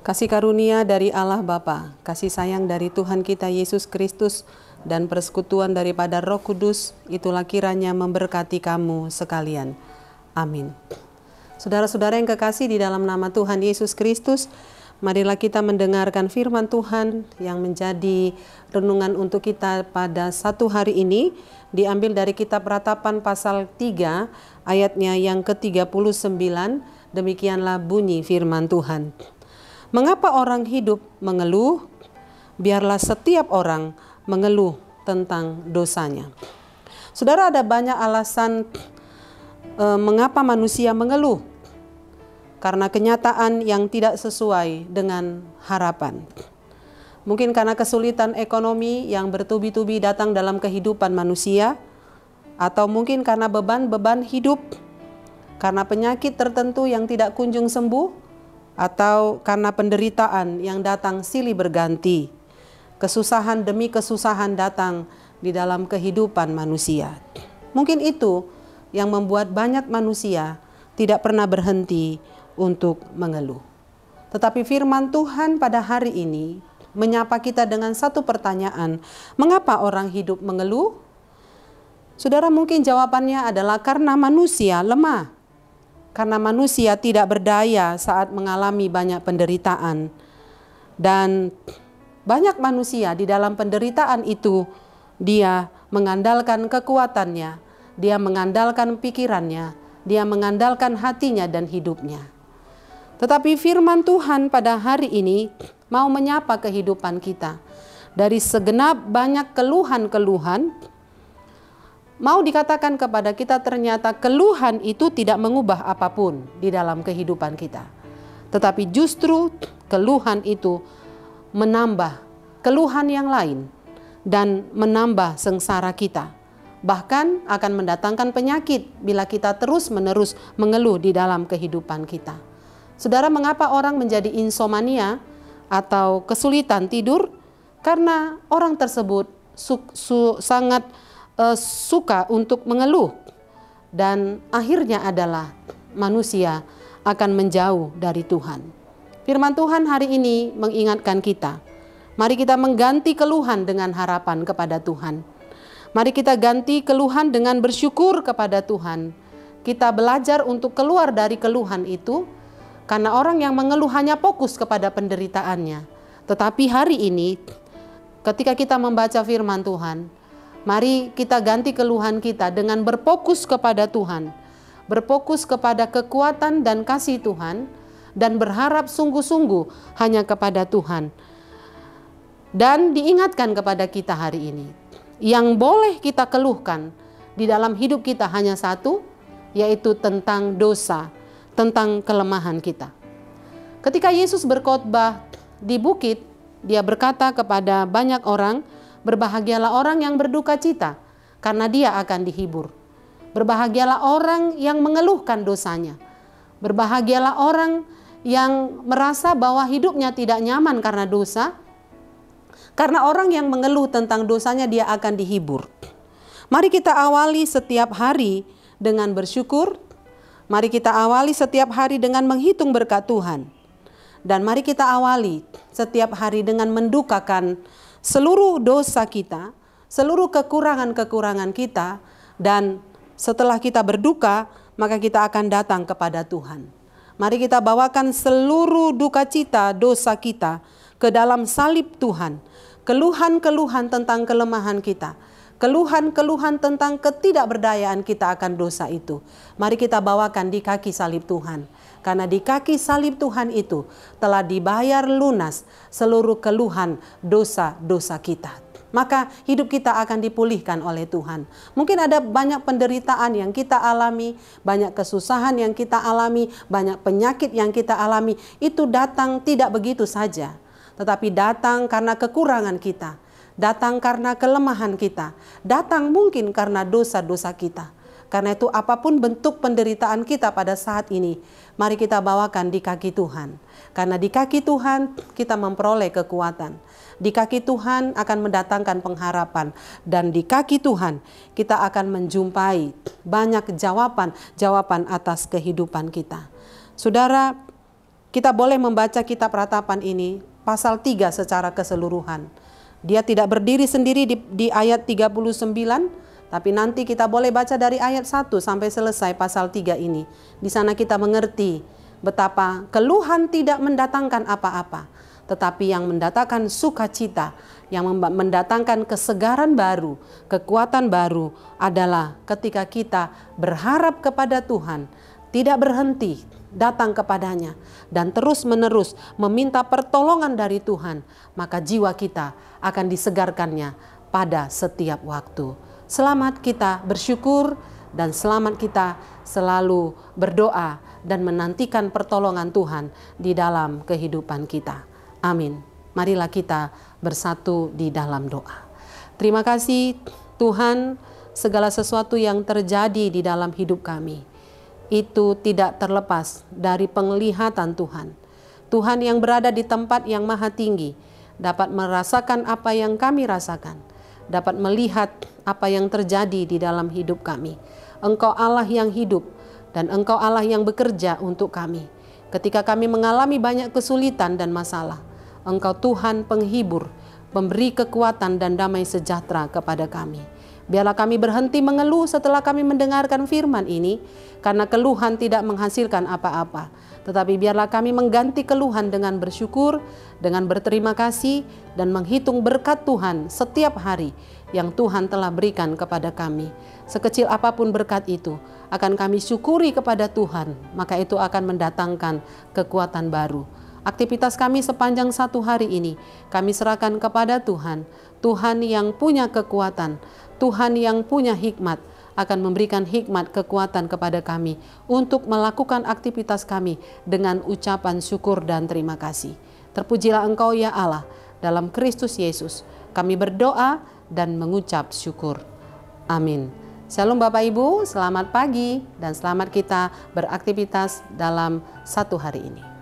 Kasih karunia dari Allah Bapa, kasih sayang dari Tuhan kita Yesus Kristus, dan persekutuan daripada Roh Kudus, itulah kiranya memberkati kamu sekalian. Amin. Saudara-saudara yang kekasih di dalam nama Tuhan Yesus Kristus, marilah kita mendengarkan firman Tuhan yang menjadi renungan untuk kita pada satu hari ini, diambil dari kitab Ratapan pasal 3, ayatnya yang ke-39, demikianlah bunyi firman Tuhan. Mengapa orang hidup mengeluh? Biarlah setiap orang mengeluh tentang dosanya. Saudara, ada banyak alasan mengapa manusia mengeluh. Karena kenyataan yang tidak sesuai dengan harapan. Mungkin karena kesulitan ekonomi yang bertubi-tubi datang dalam kehidupan manusia, atau mungkin karena beban-beban hidup, karena penyakit tertentu yang tidak kunjung sembuh, atau karena penderitaan yang datang silih berganti. Kesusahan demi kesusahan datang di dalam kehidupan manusia. Mungkin itu yang membuat banyak manusia tidak pernah berhenti untuk mengeluh. Tetapi firman Tuhan pada hari ini menyapa kita dengan satu pertanyaan. Mengapa orang hidup mengeluh? Saudara, mungkin jawabannya adalah karena manusia lemah. Karena manusia tidak berdaya saat mengalami banyak penderitaan. Dan banyak manusia di dalam penderitaan itu, dia mengandalkan kekuatannya, dia mengandalkan pikirannya, dia mengandalkan hatinya dan hidupnya. Tetapi firman Tuhan pada hari ini mau menyapa kehidupan kita. Dari segenap banyak keluhan-keluhan, mau dikatakan kepada kita ternyata keluhan itu tidak mengubah apapun di dalam kehidupan kita. Tetapi justru keluhan itu menambah keluhan yang lain dan menambah sengsara kita. Bahkan akan mendatangkan penyakit bila kita terus-menerus mengeluh di dalam kehidupan kita. Saudara, mengapa orang menjadi insomnia atau kesulitan tidur? Karena orang tersebut sangat suka untuk mengeluh, dan akhirnya adalah manusia akan menjauh dari Tuhan. Firman Tuhan hari ini mengingatkan kita, mari kita mengganti keluhan dengan harapan kepada Tuhan. Mari kita ganti keluhan dengan bersyukur kepada Tuhan. Kita belajar untuk keluar dari keluhan itu, karena orang yang mengeluh hanya fokus kepada penderitaannya. Tetapi hari ini ketika kita membaca firman Tuhan, mari kita ganti keluhan kita dengan berfokus kepada Tuhan, berfokus kepada kekuatan dan kasih Tuhan, dan berharap sungguh-sungguh hanya kepada Tuhan. Dan diingatkan kepada kita hari ini, yang boleh kita keluhkan di dalam hidup kita hanya satu, yaitu tentang dosa, tentang kelemahan kita. Ketika Yesus berkhotbah di bukit, dia berkata kepada banyak orang, berbahagialah orang yang berduka cita, karena dia akan dihibur. Berbahagialah orang yang mengeluhkan dosanya. Berbahagialah orang yang merasa bahwa hidupnya tidak nyaman karena dosa. Karena orang yang mengeluh tentang dosanya, dia akan dihibur. Mari kita awali setiap hari dengan bersyukur. Mari kita awali setiap hari dengan menghitung berkat Tuhan. Dan mari kita awali setiap hari dengan mendukakan seluruh dosa kita, seluruh kekurangan-kekurangan kita, dan setelah kita berduka, maka kita akan datang kepada Tuhan. Mari kita bawakan seluruh duka cita dosa kita ke dalam salib Tuhan. Keluhan-keluhan tentang kelemahan kita, keluhan-keluhan tentang ketidakberdayaan kita akan dosa itu, mari kita bawakan di kaki salib Tuhan. Karena di kaki salib Tuhan itu telah dibayar lunas seluruh keluhan dosa-dosa kita. Maka hidup kita akan dipulihkan oleh Tuhan. Mungkin ada banyak penderitaan yang kita alami, banyak kesusahan yang kita alami, banyak penyakit yang kita alami. Itu datang tidak begitu saja, tetapi datang karena kekurangan kita, datang karena kelemahan kita, datang mungkin karena dosa-dosa kita. Karena itu apapun bentuk penderitaan kita pada saat ini, mari kita bawakan di kaki Tuhan. Karena di kaki Tuhan kita memperoleh kekuatan. Di kaki Tuhan akan mendatangkan pengharapan. Dan di kaki Tuhan kita akan menjumpai banyak jawaban atas kehidupan kita. Saudara, kita boleh membaca kitab ratapan ini, pasal 3 secara keseluruhan. Dia tidak berdiri sendiri di ayat 39, tapi nanti kita boleh baca dari ayat 1 sampai selesai pasal 3 ini. Di sana kita mengerti betapa keluhan tidak mendatangkan apa-apa, tetapi yang mendatangkan sukacita, yang mendatangkan kesegaran baru, kekuatan baru adalah ketika kita berharap kepada Tuhan, tidak berhenti datang kepadanya dan terus-menerus meminta pertolongan dari Tuhan, maka jiwa kita akan disegarkannya pada setiap waktu. Selamat kita bersyukur dan selamat kita selalu berdoa dan menantikan pertolongan Tuhan di dalam kehidupan kita. Amin. Marilah kita bersatu di dalam doa. Terima kasih Tuhan, segala sesuatu yang terjadi di dalam hidup kami itu tidak terlepas dari penglihatan Tuhan. Tuhan yang berada di tempat yang maha tinggi dapat merasakan apa yang kami rasakan, dapat melihat apa yang terjadi di dalam hidup kami. Engkau Allah yang hidup dan Engkau Allah yang bekerja untuk kami. Ketika kami mengalami banyak kesulitan dan masalah, Engkau Tuhan penghibur, memberi kekuatan dan damai sejahtera kepada kami. Biarlah kami berhenti mengeluh setelah kami mendengarkan firman ini, karena keluhan tidak menghasilkan apa-apa. Tetapi biarlah kami mengganti keluhan dengan bersyukur, dengan berterima kasih, dan menghitung berkat Tuhan setiap hari yang Tuhan telah berikan kepada kami. Sekecil apapun berkat itu, akan kami syukuri kepada Tuhan, maka itu akan mendatangkan kekuatan baru. Aktivitas kami sepanjang satu hari ini, kami serahkan kepada Tuhan. Tuhan yang punya kekuatan, Tuhan yang punya hikmat, akan memberikan hikmat kekuatan kepada kami untuk melakukan aktivitas kami dengan ucapan syukur dan terima kasih. Terpujilah Engkau ya Allah, dalam Kristus Yesus kami berdoa dan mengucap syukur. Amin. Shalom Bapak Ibu, selamat pagi dan selamat kita beraktivitas dalam satu hari ini.